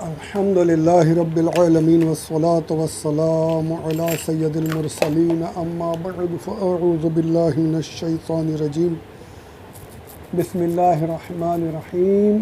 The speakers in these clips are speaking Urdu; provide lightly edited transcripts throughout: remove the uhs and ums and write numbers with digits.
الحمد للہ رب العالمین والصلاة والسلام علی سید المرسلین اما بعد فاعوذ باللہ من الشیطان الرجیم بسم اللہ الرحمن الرحیم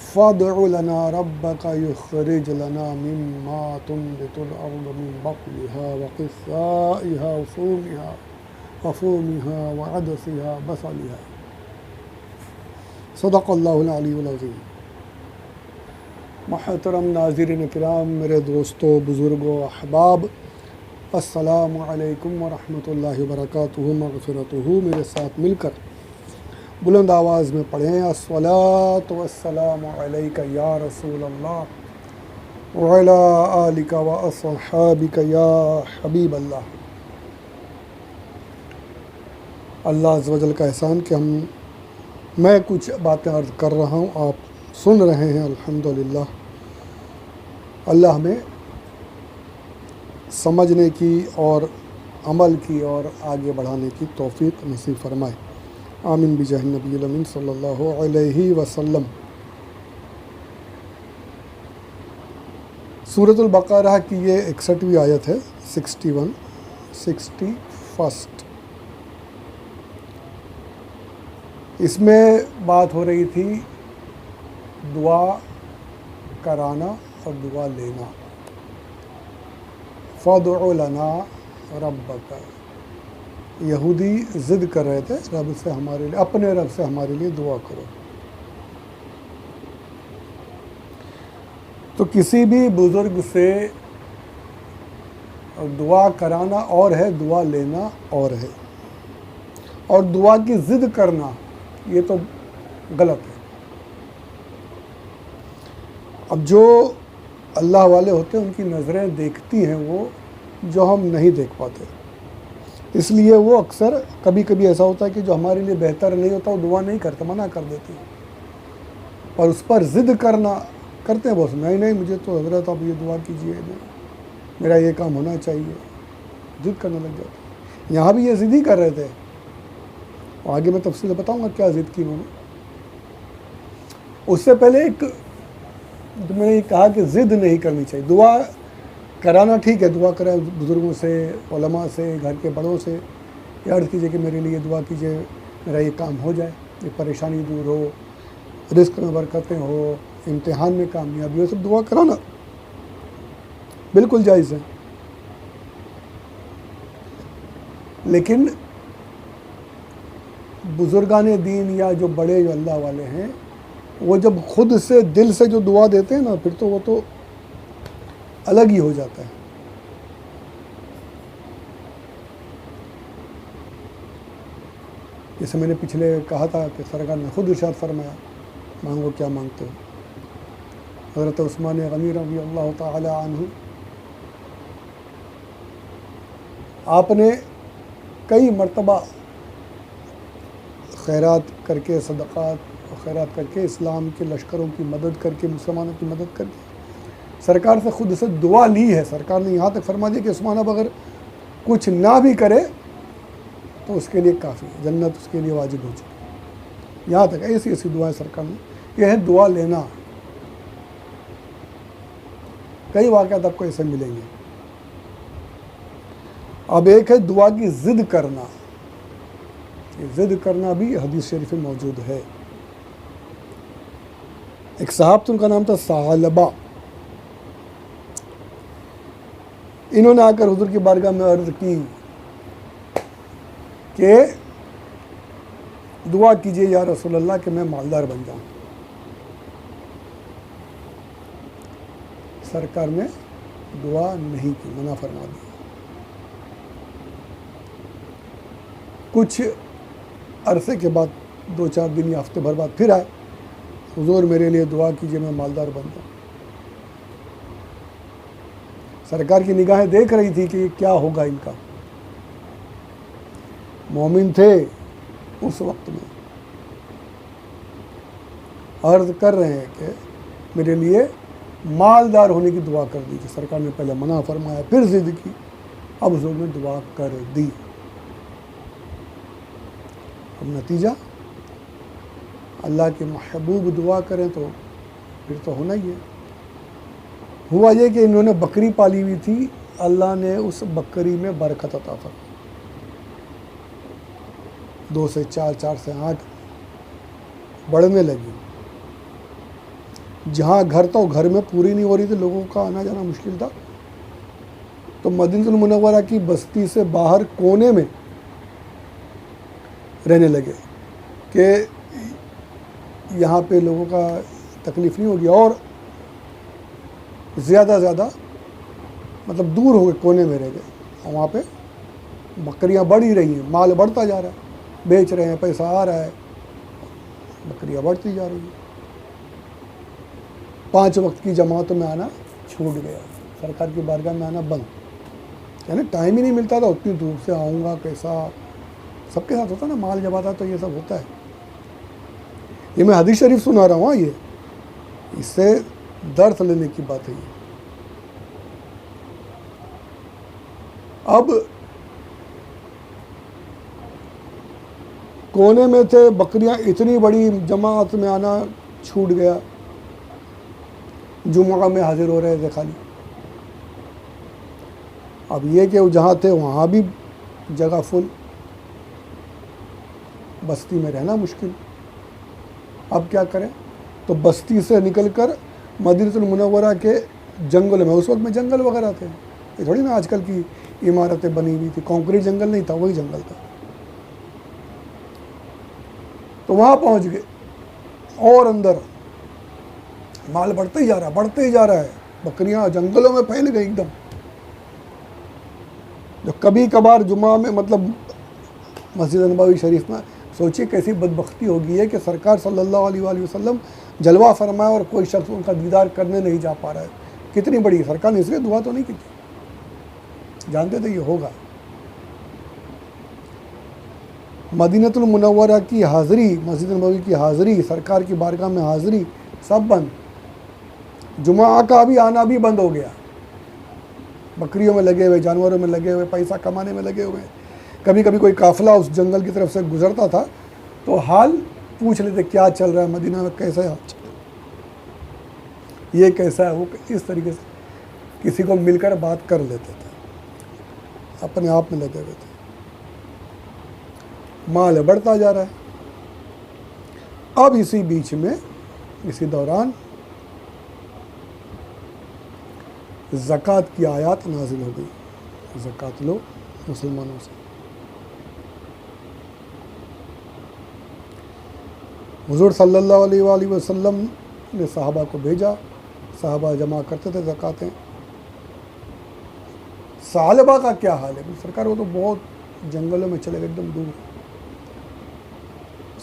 فادع لنا ربک یخرج لنا مما تنبت الارض من بقلها وقثائها وفومها وعدسها بصلها صدق اللہ العلی العظیم۔ محترم ناظرین کرام، میرے دوستو، بزرگوں، احباب، السلام علیکم ورحمۃ اللہ وبرکاتہ مغفرتہ۔ میرے ساتھ مل کر بلند آواز میں پڑھیں، الصلاۃ والسلام علیک یا رسول اللہ وعلی آلک واصحابک یا حبیب اللہ۔ اللہ عز و جل کا احسان کہ میں کچھ باتیں عرض کر رہا ہوں، آپ سن رہے ہیں، الحمدللہ۔ اللہ ہمیں سمجھنے کی اور عمل کی اور آگے بڑھانے کی توفیق نصیب فرمائے، آمین بجاہ نبی الامین صلی اللہ علیہ وسلم۔ سورۃ البقرہ کی یہ 61ویں آیت ہے، 61 اس میں بات ہو رہی تھی دعا کرانا اور دعا لینا۔ فادع لنا ربک، یہودی ضد کر رہے تھے رب سے ہمارے لیے، اپنے رب سے ہمارے لیے دعا کرو۔ تو کسی بھی بزرگ سے دعا کرانا اور ہے، دعا لینا اور ہے، اور دعا کی ضد کرنا یہ تو غلط ہے۔ اب جو اللہ والے ہوتے ہیں ان کی نظریں دیکھتی ہیں وہ جو ہم نہیں دیکھ پاتے، اس لیے وہ اکثر کبھی کبھی ایسا ہوتا ہے کہ جو ہمارے لیے بہتر نہیں ہوتا وہ دعا نہیں کرتے، منع کر دیتے ہیں، اور اس پر ضد کرنا کرتے ہیں بس، نہیں مجھے تو حضرت آپ یہ دعا کیجئے، میرا یہ کام ہونا چاہیے، ضد کرنے لگ جاتے۔ یہاں بھی یہ ضد ہی کر رہے تھے، آگے میں تفصیل بتاؤں گا کیا ضد کی انہوں نے۔ اس سے پہلے میں نے کہا کہ ضد نہیں کرنی چاہیے، دعا کرانا ٹھیک ہے، دعا کریں بزرگوں سے، علماء سے، گھر کے بڑوں سے، یہ عرض کیجئے کہ میرے لیے دعا کیجئے، میرا یہ کام ہو جائے، یہ پریشانی دور ہو، رزق میں برکتیں ہو، امتحان میں کامیابی ہو، سب دعا کرانا بالکل جائز ہے۔ لیکن بزرگان دین یا جو بڑے جو اللہ والے ہیں، وہ جب خود سے دل سے جو دعا دیتے ہیں نا، پھر تو وہ تو الگ ہی ہو جاتا ہے۔ جیسے میں نے پچھلے کہا تھا کہ سرکار نے خود ارشاد فرمایا، مانگو کیا مانگتے ہو۔ حضرت عثمان غنی رضی اللہ تعالی عنہ، آپ نے کئی مرتبہ خیرات کر کے، صدقات اور خیرات کر کے، اسلام کے لشکروں کی مدد کر کے، مسلمانوں کی مدد کر کے سرکار سے خود سے دعا لی ہے۔ سرکار نے یہاں تک فرما دیا کہ عثمان اب اگر کچھ نہ بھی کرے تو اس کے لیے کافی، جنت اس کے لیے واجب ہو چکی۔ یہاں تک ایسی دعائیں سرکار نے، یہ ہے دعا لینا۔ کئی واقعات آپ کو ایسے ملیں گے۔ اب ایک ہے دعا کی ضد کرنا، ضد کرنا بھی حدیث شریف میں موجود ہے۔ ایک صحابہ ان کا نام تھا ثعلبہ، انہوں نے آ کر حضور کی بارگاہ میں عرض کی کہ دعا کیجئے یا رسول اللہ کہ میں مالدار بن جاؤں۔ سرکار نے دعا نہیں کی، منع فرما دی۔ کچھ عرصے کے بعد، 2-4 دن یا ہفتے بھر بعد پھر آئے، حضور میرے لیے دعا کیجئے میں مالدار بن جاؤں۔ سرکار کی نگاہیں دیکھ رہی تھی کہ یہ کیا ہوگا ان کا۔ مومن تھے اس وقت میں، عرض کر رہے ہیں کہ میرے لیے مالدار ہونے کی دعا کر دیجیے۔ سرکار نے پہلے منع فرمایا، پھر ضد کی، اب حضور نے دعا کر دی۔ اب نتیجہ اللہ کے محبوب دعا کریں تو پھر تو ہونا ہی ہے۔ ہوا یہ کہ انہوں نے بکری پالی ہوئی تھی، اللہ نے اس بکری میں برکت عطا فرمائی، 2 سے 4، 4 سے 8 بڑھنے لگی۔ جہاں گھر تھا وہ گھر میں پوری نہیں ہو رہی تھی، لوگوں کا آنا جانا مشکل تھا، تو مدینہ المنورہ کی بستی سے باہر کونے میں رہنے لگے کہ یہاں پہ لوگوں کا تکلیف نہیں ہوگی، اور زیادہ مطلب دور ہو گئے، کونے میں رہ گئے، اور وہاں پہ بکریاں بڑھ ہی رہی ہیں، مال بڑھتا جا رہا ہے، بیچ رہے ہیں، پیسہ آ رہا ہے، بکریاں بڑھتی جا رہی ہیں۔ 5 وقت کی جماعتوں میں آنا چھوٹ گیا، سرکار کی بارگاہ میں آنا بند، یعنی ٹائم ہی نہیں ملتا تھا، اتنی دور سے آؤں گا کیسا، سب کے ساتھ ہوتا نا، مال جب آتا تو یہ سب ہوتا ہے۔ یہ میں حدیث شریف سنا رہا ہوں، یہ اس سے درس لینے کی بات ہے۔ یہ اب کونے میں تھے، بکریاں اتنی بڑی جماعت میں آنا چھوٹ گیا، جمعہ میں حاضر ہو رہے تھے خالی۔ اب یہ کہ وہ جہاں تھے وہاں بھی جگہ فل، بستی میں رہنا مشکل، اب کیا کریں؟ تو بستی سے نکل کر مدینہ المنورہ کے جنگل میں، اس وقت میں جنگل وغیرہ تھے، یہ تھوڑی نا آج کل کی عمارتیں بنی ہوئی تھی، کانکریٹ جنگل نہیں تھا، وہی جنگل تھا، تو وہاں پہنچ گئے، اور اندر مال بڑھتے ہی جا رہا ہے، بکریاں جنگلوں میں پھیل گئی ایک دم۔ جو کبھی کبھار جمعہ میں، مطلب مسجد نبوی شریف میں، سوچیے کیسی بدبختی ہوگی ہے کہ سرکار صلی اللہ علیہ وآلہ وسلم جلوہ فرمائے اور کوئی شخص ان کا دیدار کرنے نہیں جا پا رہا ہے، کتنی بڑی سرکار نے اس لیے دعا تو نہیں کی تھی، جانتے تھے یہ ہوگا۔ مدینہ المنورہ کی حاضری، مسجد نبوی کی حاضری، سرکار کی بارگاہ میں حاضری، سب بند، جمعہ کا بھی آنا بھی بند ہو گیا، بکریوں میں لگے ہوئے، جانوروں میں لگے ہوئے، پیسہ کمانے میں لگے ہوئے۔ کبھی کبھی کوئی قافلہ اس جنگل کی طرف سے گزرتا تھا تو حال پوچھ لیتے، کیا چل رہا ہے مدینہ میں، کیسا ہے، یہ کیسا ہے، وہ، اس طریقے سے کسی کو مل کر بات کر لیتے تھے، اپنے آپ میں لگے ہوئے تھے۔ مال بڑھتا جا رہا ہے۔ اب اسی بیچ میں، اسی دوران زکوٰۃ کی آیات نازل ہو گئی، زکوٰۃ لو مسلمانوں سے۔ حضور صلی اللہ علیہ وآلہ وسلم نے صحابہ کو بھیجا، صحابہ جمع کرتے تھے زکوٰتیں۔ ثعلبہ کا کیا حال ہے؟ سرکار وہ تو بہت جنگلوں میں چلے گئے، ایک دم دور۔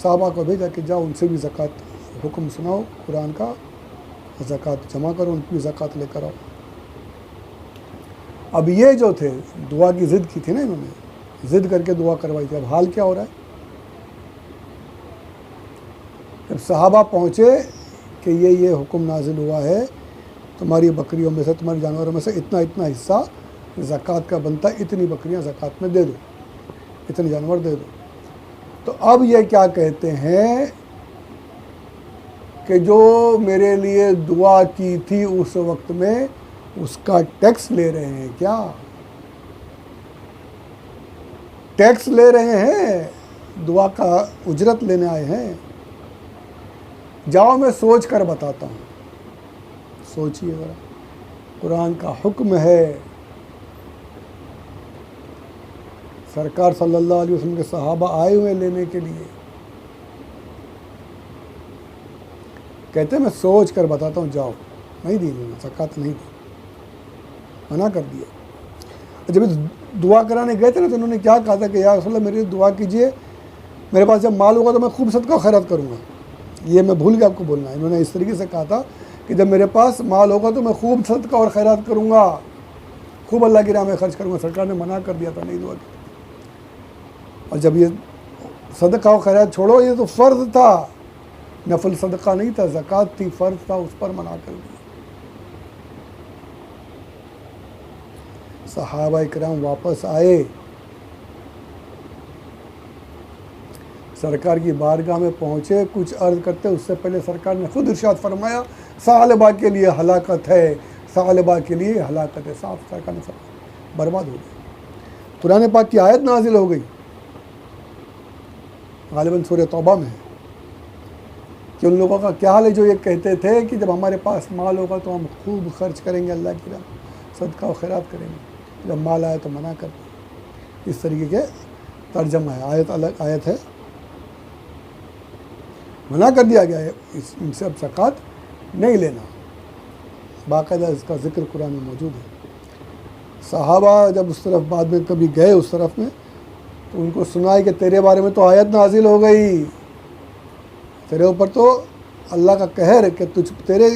صحابہ کو بھیجا کہ جاؤ ان سے بھی زکوٰۃ حکم سناؤ قرآن کا، زکوٰۃ جمع کرو، ان کی زکوٰۃ لے کر آؤ۔ اب یہ جو تھے، دعا کی ضد کی تھی نا، انہوں نے ضد کر کے دعا کروائی تھی، اب حال کیا ہو رہا ہے؟ جب صحابہ پہنچے کہ یہ حکم نازل ہوا ہے، تمہاری بکریوں میں سے، تمہارے جانوروں میں سے اتنا اتنا حصہ زکوٰۃ کا بنتا ہے، اتنی بکریاں زکوٰۃ میں دے دو، اتنے جانور دے دو۔ تو اب یہ کیا کہتے ہیں کہ جو میرے لیے دعا کی تھی اس وقت میں، اس کا ٹیکس لے رہے ہیں کیا؟ ٹیکس لے رہے ہیں، دعا کا اجرت لینے آئے ہیں؟ جاؤ میں سوچ کر بتاتا ہوں، سوچیے ذرا، قرآن کا حکم ہے، سرکار صلی اللہ علیہ وسلم کے صحابہ آئے ہوئے لینے کے لیے، کہتے ہیں میں سوچ کر بتاتا ہوں، جاؤ۔ نہیں دی انہوں نے، زکوٰۃ نہیں دی، منع کر دیا۔ جب دعا کرانے گئے تھے نا تو انہوں نے کیا کہا تھا کہ یا رسول اللہ میری دعا کیجئے، میرے پاس جب مال ہوگا تو میں خوب صدقہ و خیرات کروں گا۔ یہ میں بھول گیا آپ کو بولنا، انہوں نے اس طریقے سے کہا تھا کہ جب میرے پاس مال ہوگا تو میں خوب صدقہ اور خیرات کروں گا، خوب اللہ کی راہ میں خرچ کروں گا۔ سرکار نے منع کر دیا تھا، نہیں دعا کی۔ اور جب یہ صدقہ و خیرات چھوڑو، یہ تو فرض تھا، نفل صدقہ نہیں تھا، زکوٰۃ تھی، فرض تھا، اس پر منع کر دیا۔ صحابہ کرام واپس آئے، سرکار کی بارگاہ میں پہنچے، کچھ عرض کرتے، اس سے پہلے سرکار نے خود ارشاد فرمایا ثعلبہ کے لیے ہلاکت ہے، ثعلبہ کے لیے ہلاکت ہے، صاف سرکار نے فرمایا، برباد ہو گئے۔ قرآن پاک کی آیت نازل ہو گئی، غالباً سورہ توبہ میں ہے، کہ ان لوگوں کا کیا حال ہے جو یہ کہتے تھے کہ جب ہمارے پاس مال ہوگا تو ہم خوب خرچ کریں گے، اللہ کی راہ صدقہ و خیرات کریں گے، جب مال آئے تو منع کر دیں۔ اس طریقے کے ترجمہ ہے، آیت الگ آیت ہے، منع کر دیا گیا ہے ان سے اب زکوٰۃ نہیں لینا، باقاعدہ اس کا ذکر قرآن میں موجود ہے۔ صحابہ جب اس طرف بعد میں کبھی گئے اس طرف میں تو ان کو سنائی کہ تیرے بارے میں تو آیت نازل ہو گئی، تیرے اوپر تو اللہ کا قہر ہے کہ تیرے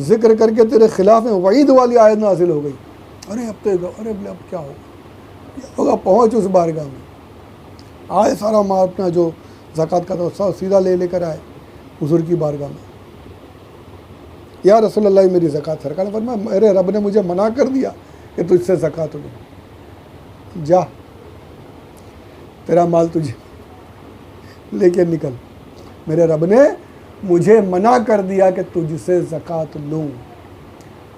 ذکر کر کے تیرے خلاف میں وعید والی آیت نازل ہو گئی۔ ارے اب کیا ہوگا، پہنچ اس بارگاہ میں، آئے سارا مال اپنا جو زکوٰۃ کا تھا سیدھا لے کر آئے حضور کی بارگاہ میں، یا رسول اللہ میری زکوٰۃ۔ سرکار نے فرمایا میرے رب نے مجھے منع کر دیا کہ تجھ سے زکوٰۃ لوں، جا تیرا مال تجھے لے کے نکل، میرے رب نے مجھے منع کر دیا کہ تجھ سے زکوٰۃ لوں۔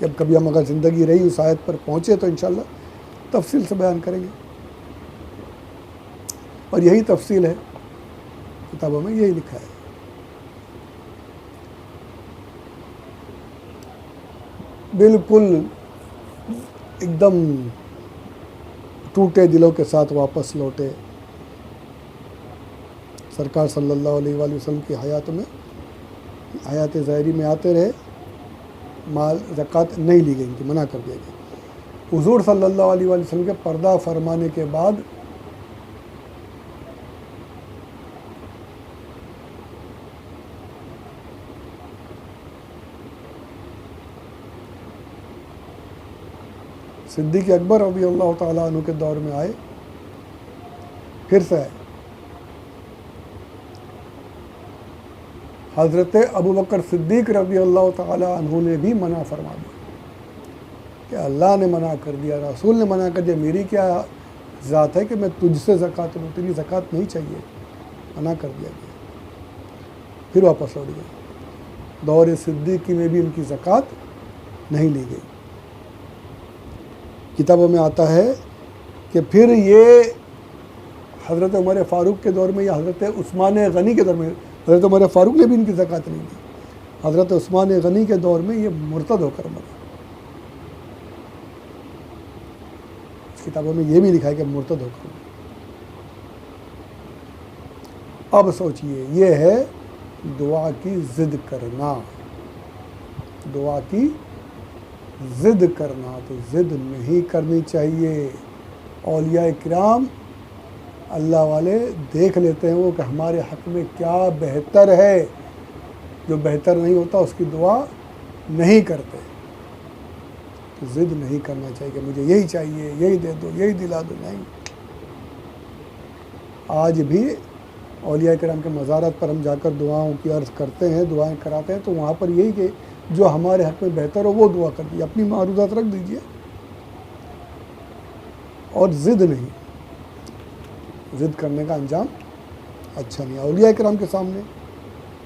جب کبھی ہم اگر زندگی رہی اس آیت پر پہنچے تو انشاءاللہ تفصیل سے بیان کریں گے، اور یہی تفصیل ہے، کتابوں میں یہی لکھا ہے۔ بالکل ایک دم ٹوٹے دلوں کے ساتھ واپس لوٹے، سرکار صلی اللہ علیہ وآلہ وسلم کی حیات ظاہری میں آتے رہے، مال زکوٰۃ نہیں لی گئی، ان کی منع کر دیا گیا۔ حضور صلی اللہ علیہ وآلہ وسلم کے پردہ فرمانے کے بعد صدیق اکبر رضی اللہ تعالیٰ عنہ کے دور میں آئے، پھر سے آئے، حضرت ابوبکر صدیق رضی اللہ تعالیٰ عنہ نے بھی منع فرما دیا کہ اللہ نے منع کر دیا، رسول نے منع کر دیا، میری کیا ذات ہے کہ میں تجھ سے زکوٰۃ لوں، تیری زکوٰۃ نہیں چاہیے، منع کر دیا گیا۔ پھر واپس لوٹ گئے، دور صدیقی میں بھی ان کی زکوٰۃ نہیں لی گئی۔ کتابوں میں آتا ہے کہ پھر یہ حضرت عمر فاروق کے دور میں یا حضرت عثمان غنی کے دور میں، حضرت عمر فاروق نے بھی ان کی زکوٰۃ نہیں دی، حضرت عثمان غنی کے دور میں یہ مرتد ہو کر مرے۔ کتابوں میں یہ بھی لکھا ہے کہ مرتد ہو کر مرے۔ اب سوچئے، یہ ہے دعا کی ضد کرنا، دعا کی ضد کرنا، تو ضد نہیں کرنی چاہیے۔ اولیاء کرام اللہ والے دیکھ لیتے ہیں وہ کہ ہمارے حق میں کیا بہتر ہے، جو بہتر نہیں ہوتا اس کی دعا نہیں کرتے، تو ضد نہیں کرنا چاہیے کہ مجھے یہی چاہیے، یہی دے دو، یہی دلا دو، نہیں۔ آج بھی اولیاء کرام کے مزارات پر ہم جا کر دعاؤں کی عرض کرتے ہیں، دعائیں کراتے ہیں، تو وہاں پر یہی کہ جو ہمارے حق میں بہتر ہو وہ دعا کر دیجیے، اپنی معروضات رکھ دیجیے، اور ضد نہیں، ضد کرنے کا انجام اچھا نہیں۔ اولیاء کرام کے سامنے،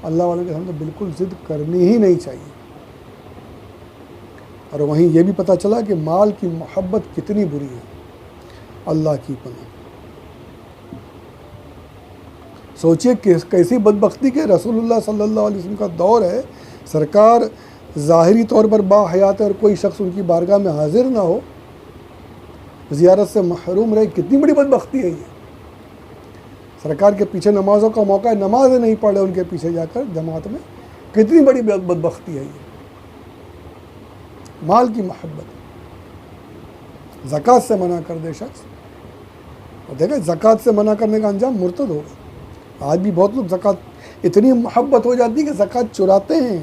اللہ والوں کے سامنے بالکل ضد کرنی ہی نہیں چاہیے۔ اور وہیں یہ بھی پتہ چلا کہ مال کی محبت کتنی بری ہے، اللہ کی پناہ۔ سوچئے کیسی بدبختی کہ رسول اللہ صلی اللہ علیہ وسلم کا دور ہے، سرکار ظاہری طور پر با حیات ہے اور کوئی شخص ان کی بارگاہ میں حاضر نہ ہو، زیارت سے محروم رہے، کتنی بڑی بدبختی ہے یہ۔ سرکار کے پیچھے نمازوں کا موقع ہے، نمازیں نہیں پڑھ رہے ان کے پیچھے جا کر جماعت میں، کتنی بڑی بدبختی ہے یہ۔ مال کی محبت، زکوٰۃ سے منع کر دے شخص، اور دیکھیں زکوٰۃ سے منع کرنے کا انجام مرتد ہوگا۔ آج بھی بہت لوگ زکوٰۃ اتنی محبت ہو جاتی ہے کہ زکوٰۃ چراتے ہیں،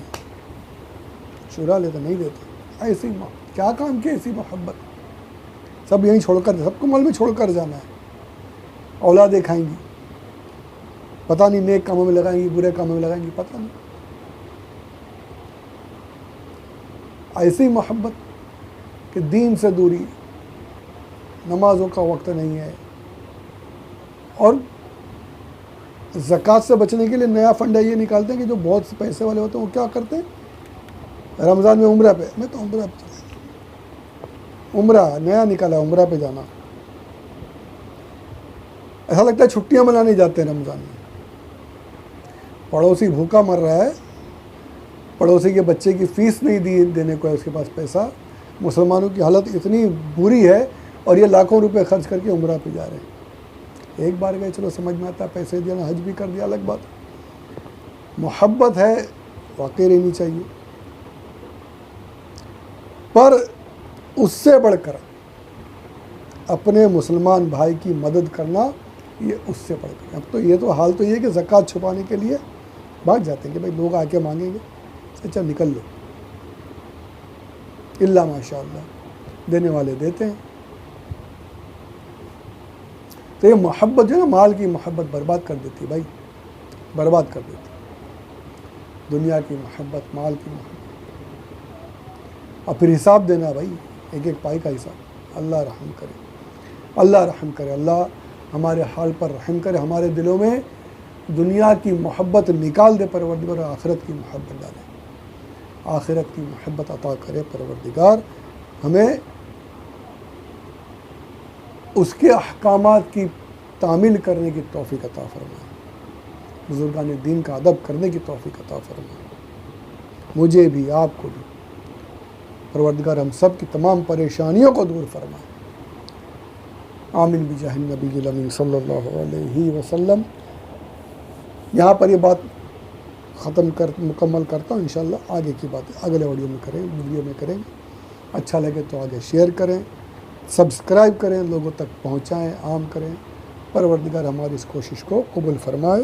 چرا لیتے نہیں دیتے، ایسی کیا کام کی ایسی محبت، سب یہیں چھوڑ کر، سب کو مال میں چھوڑ کر جانا ہے، اولادیں کھائیں گی، پتہ نہیں نیک کاموں میں لگائیں گی، برے کاموں میں لگائیں گی، پتہ نہیں، ایسی محبت کہ دین سے دوری، نمازوں کا وقت نہیں ہے، اور زکوٰۃ سے بچنے کے لیے نیا فنڈ یہ نکالتے ہیں کہ جو بہت سے پیسے والے ہوتے ہیں وہ کیا کرتے ہیں رمضان میں عمرہ پہ، میں تو عمرہ پہ عمرہ نیا نکالا عمرہ پہ جانا، ایسا لگتا ہے چھٹیاں منانے جاتے ہیں رمضان میں۔ پڑوسی بھوکا مر رہا ہے، پڑوسی کے بچے کی فیس نہیں دینے کو ہے اس کے پاس پیسہ، مسلمانوں کی حالت اتنی بری ہے اور یہ لاکھوں روپے خرچ کر کے عمرہ پہ جا رہے ہیں۔ ایک بار گئے چلو سمجھ میں آتا ہے، پیسے دینا، حج بھی کر دیا، الگ بات۔ محبت ہے واقعی رہنی چاہیے، پر اس سے بڑھ کر اپنے مسلمان بھائی کی مدد کرنا، یہ اس سے بڑھ کر۔ اب تو یہ تو حال تو یہ ہے کہ زکوٰۃ چھپانے کے لیے بھاگ جاتے ہیں کہ بھائی لوگ آ کے مانگیں گے، اچھا نکل لو، اللہ ماشاء اللہ دینے والے دیتے ہیں۔ تو یہ محبت جو ہے نا، مال کی محبت برباد کر دیتی ہے بھائی، برباد کر دیتی ہے۔ دنیا کی محبت، مال کی محبت، اور پھر حساب دینا بھائی، ایک ایک پائی کا حساب۔ اللہ رحم کرے، اللہ رحم کرے، اللہ ہمارے حال پر رحم کرے، ہمارے دلوں میں دنیا کی محبت نکال دے پروردگار، اور آخرت کی محبت ڈالے، آخرت کی محبت عطا کرے پروردگار، ہمیں اس کے احکامات کی تعمیل کرنے کی توفیق عطا فرمائے، بزرگان دین کا ادب کرنے کی توفیق عطا فرمائے، مجھے بھی آپ کو بھی۔ پروردگار ہم سب کی تمام پریشانیوں کو دور فرمائے، آمین بجاہ النبی الامین صلی اللہ علیہ وسلم۔ یہاں پر یہ بات مکمل کرتا ہوں، انشاءاللہ آگے کی باتیں اگلے ویڈیو میں کریں گے۔ اچھا لگے تو آگے شیئر کریں، سبسکرائب کریں، لوگوں تک پہنچائیں، عام کریں۔ پروردگار ہماری اس کوشش کو قبول فرمائے۔